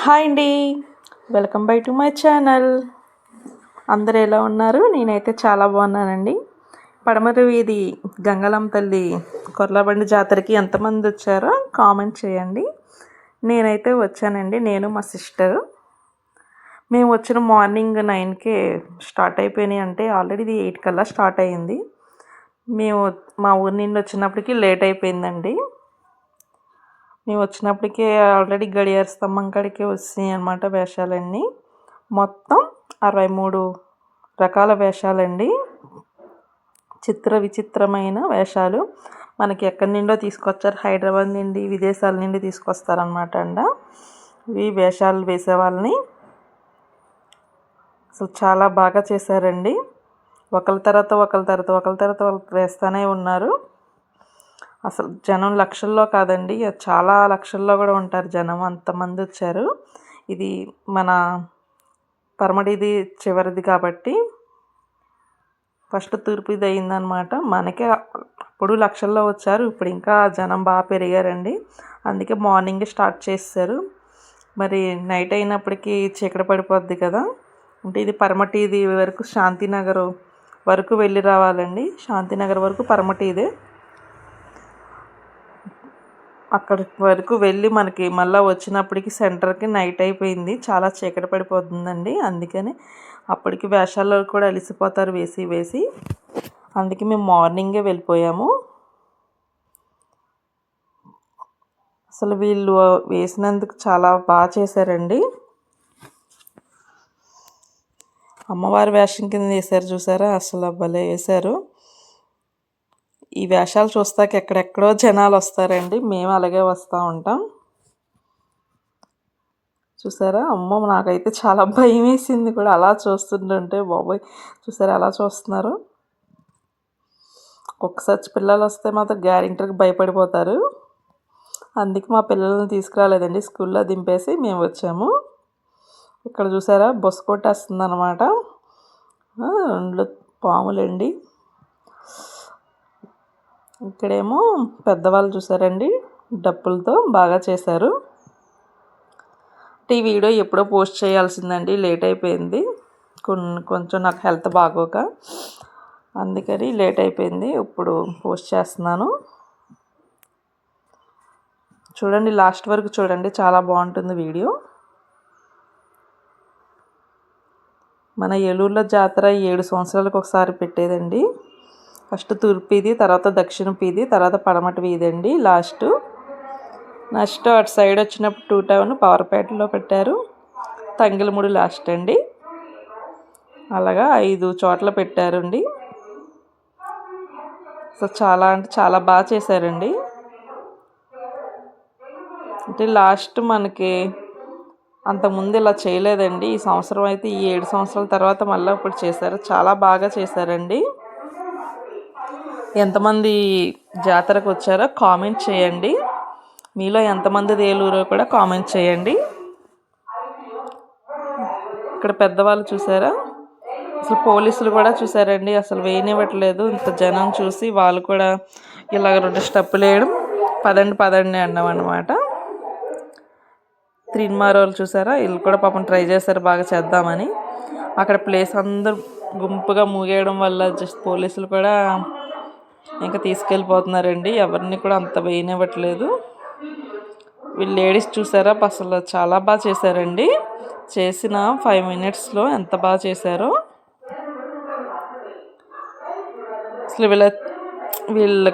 Hi అండి. Welcome back to my channel. అందరూ ఎలా ఉన్నారు? నేనైతే చాలా బాగున్నానండి. పడమర వీధి గంగలమ్మ తల్లి కొర్లబండి జాతరకి ఎంతమంది వచ్చారో కామెంట్ చేయండి. నేనైతే వచ్చానండి, నేను మా సిస్టర్. మేము వచ్చిన మార్నింగ్ 9కే స్టార్ట్ అయిపోయినాయి, అంటే ఆల్రెడీ ఇది 8 కల్లా స్టార్ట్ అయ్యింది. మేము మా ఊరి నుండి వచ్చినప్పటికి లేట్ అయిపోయిందండి. మేము వచ్చినప్పటికే ఆల్రెడీ గడియార స్తంభం కాడికే వచ్చినాయి అన్నమాట వేషాలన్నీ. మొత్తం 63 రకాల వేషాలండి. విచిత్రమైన వేషాలు మనకి ఎక్కడి నుండో తీసుకొచ్చారు, హైదరాబాద్ నుండి, విదేశాల నుండి తీసుకొస్తారనమాట ఈ వేషాలు వేసే వాళ్ళని. అసలు చాలా బాగా చేశారండి. ఒకరి తర్వాత ఒకరు వేస్తూనే ఉన్నారు. అసలు జనం లక్షల్లో కాదండి, చాలా లక్షల్లో కూడా ఉంటారు జనం, అంతమంది వచ్చారు. ఇది మన పరమటిది చివరిది కాబట్టి ఫస్ట్ తూర్పుది అయిందనమాట. మనకే అప్పుడు లక్షల్లో వచ్చారు, ఇప్పుడు ఇంకా జనం బాగా పెరిగారండి. అందుకే మార్నింగ్ స్టార్ట్ చేస్తారు. మరి నైట్ అయినప్పటికీ చీకటి పడిపోద్ది కదా. అంటే ఇది పరమటిది వరకు శాంతినగర్ వరకు వెళ్ళి రావాలండి. శాంతినగర్ వరకు పరమటిదే. అక్కడి వరకు వెళ్ళి మనకి మళ్ళీ వచ్చినప్పటికి సెంటర్కి నైట్ అయిపోయింది, చాలా చీకటి పడిపోతుందండి. అందుకని అప్పటికి వేషాల్లో కూడా అలిసిపోతారు వేసి. అందుకే మేము మార్నింగే వెళ్ళిపోయాము. అసలు వీళ్ళు వేసినందుకు చాలా బాగా చేశారండి. అమ్మవారి వేషం కింద వేశారు చూసారా, అసలు భలే వేశారు. ఈ వేషాలు చూస్తాక ఎక్కడెక్కడో జనాలు వస్తారండి, మేము అలాగే వస్తూ ఉంటాం. చూసారా, అమ్మో నాకైతే చాలా భయం వేసింది కూడా అలా చూస్తుంటే. బాబోయ్, చూసారా అలా చూస్తున్నారు. ఒక్కసారి పిల్లలు వస్తే మాత్రం గ్యారెంటీకి భయపడిపోతారు. అందుకే మా పిల్లల్ని తీసుకురాలేదండి, స్కూల్లో దింపేసి మేము వచ్చాము. ఇక్కడ చూసారా బొస్సు కొట్టేస్తుంది అనమాట. 2 పాములండి. ఇక్కడేమో పెద్దవాళ్ళు చూసారండి, డప్పులతో బాగా చేశారు. ఈ వీడియో ఎప్పుడో పోస్ట్ చేయాల్సిందండి, లేట్ అయిపోయింది. కొంచెం నాకు హెల్త్ బాగోక అందుకని లేట్ అయిపోయింది. ఇప్పుడు పోస్ట్ చేస్తున్నాను. చూడండి, లాస్ట్ వరకు చూడండి, చాలా బాగుంటుంది వీడియో. మన ఏలూరులో జాతర 7 సంవత్సరాలకు ఒకసారి పెట్టేదండి. ఫస్ట్ తూర్పు వీధి, తర్వాత దక్షిణ వీధి, తర్వాత పడమటి వీధి అండి నెక్స్ట్ అటు సైడ్ వచ్చినప్పుడు 2 టౌన్ పవర్పేటలో పెట్టారు. తంగిలమూడి లాస్ట్ అండి. అలాగా 5 చోట్ల పెట్టారండి. సో చాలా అంటే చాలా బాగా చేశారండి. అంటే లాస్ట్ మనకి అంతకుముందు ఇలా చేయలేదండి. ఈ సంవత్సరం అయితే ఈ 7 సంవత్సరాల తర్వాత మళ్ళీ ఇప్పుడు చేశారు, చాలా బాగా చేశారండి. ఎంతమంది జాతరకు వచ్చారో కామెంట్ చేయండి. మీలో ఎంతమంది ఏలూరో కూడా కామెంట్ చేయండి. ఇక్కడ పెద్దవాళ్ళు చూసారా, అసలు పోలీసులు కూడా చూసారండి, అసలు వేయనివ్వట్లేదు. ఇంత జనం చూసి వాళ్ళు కూడా ఇలాగ 2 స్టెప్పులు వేయడం, పదండి అన్నాం అనమాట. త్రిన్మారోళ్ళు చూసారా, వీళ్ళు కూడా పాపం ట్రై చేశారు బాగా చేద్దామని. అక్కడ ప్లేస్ అందరూ గుంపుగా మూగేయడం వల్ల జస్ట్ పోలీసులు కూడా ఇంకా తీసుకెళ్ళిపోతున్నారండి, ఎవరిని కూడా అంత వేయనివ్వట్లేదు. వీళ్ళు లేడీస్ చూసారా, అసలు చాలా బాగా చేశారండి. చేసిన 5 మినిట్స్లో ఎంత బాగా చేశారో. అసలు వీళ్ళ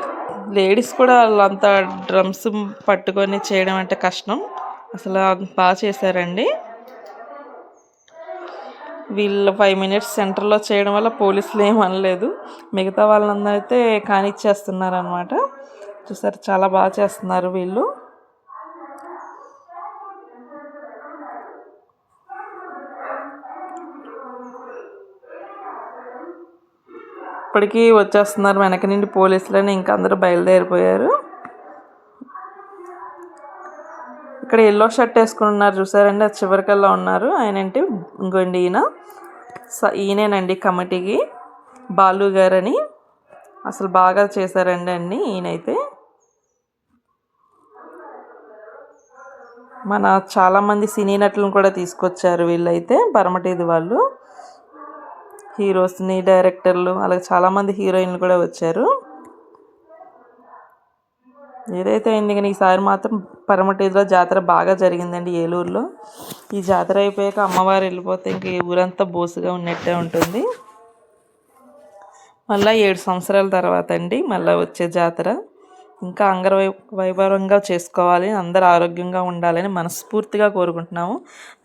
లేడీస్ కూడా వాళ్ళంతా డ్రమ్స్ పట్టుకొని చేయడం అంటే కష్టం, అసలు బాగా చేశారండి. వీళ్ళు 5 మినిట్స్ సెంటర్లో చేయడం వల్ల పోలీసులు ఏమనలేదు, మిగతా వాళ్ళందరూ అయితే కానిచ్చేస్తున్నారు అనమాట. చూసారు, చాలా బాగా చేస్తున్నారు వీళ్ళు. ఇప్పటికీ వచ్చేస్తున్నారు వెనక నుండి పోలీసులని, ఇంకా అందరూ బయలుదేరిపోయారు. ఇక్కడ ఎల్లో షర్ట్ వేసుకుని ఉన్నారు చూసారండి, అది చివరికల్లా ఉన్నారు. ఆయనంటే ఇంకోండి ఈయనేనండి కమిటీకి బాలు గారని. అసలు బాగా చేశారండి అన్నీ. ఈయనైతే మన చాలామంది సినీ నటులను కూడా తీసుకొచ్చారు వీళ్ళైతే పరమటేది వాళ్ళు. హీరోస్ని, డైరెక్టర్లు, అలాగే చాలామంది హీరోయిన్లు కూడా వచ్చారు. ఏదైతే అయింది కానీ ఈసారి మాత్రం పరమటేదిలో జాతర బాగా జరిగిందండి ఏలూరులో. ఈ జాతర అయిపోయాక అమ్మవారు వెళ్ళిపోతే ఇంక ఈ ఊరంతా బోసుగా ఉన్నట్టే ఉంటుంది. మళ్ళీ 7 సంవత్సరాల తర్వాత అండి మళ్ళీ వచ్చే జాతర. ఇంకా వైభవంగా చేసుకోవాలి, అందరూ ఆరోగ్యంగా ఉండాలని మనస్ఫూర్తిగా కోరుకుంటున్నాము.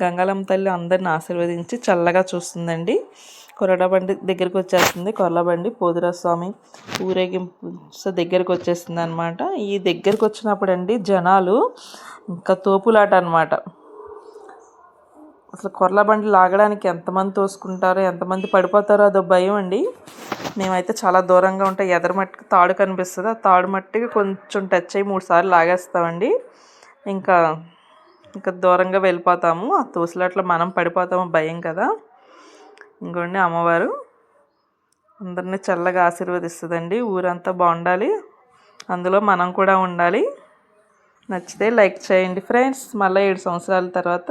గంగాలమ్మ తల్లి అందరిని ఆశీర్వదించి చల్లగా చూస్తుందండి. కొరడాబండి దగ్గరికి వచ్చేస్తుంది. కొర్లబండి పోతురాస్వామి ఊరేగింపు దగ్గరికి వచ్చేస్తుంది అనమాట. ఈ దగ్గరికి వచ్చినప్పుడు అండి జనాలు ఇంకా తోపులాట అనమాట. అసలు కొర్లబండి లాగడానికి ఎంతమంది తోసుకుంటారో, ఎంతమంది పడిపోతారో అదో భయం అండి. మేమైతే చాలా దూరంగా ఉంటే ఎదర మట్టికి తాడు కనిపిస్తుంది. ఆ తాడు మట్టికి కొంచెం టచ్ అయ్యి 3 సార్లు లాగేస్తామండి. ఇంకా దూరంగా వెళ్ళిపోతాము. ఆ తోసులాట్లో మనం పడిపోతాము, భయం కదా. ఇంకోండి అమ్మవారు అందరినీ చల్లగా ఆశీర్వదిస్తుందండి. ఊరంతా బాగుండాలి, అందులో మనం కూడా ఉండాలి. నచ్చితే లైక్ చేయండి ఫ్రెండ్స్. మళ్ళీ 7 సంవత్సరాల తర్వాత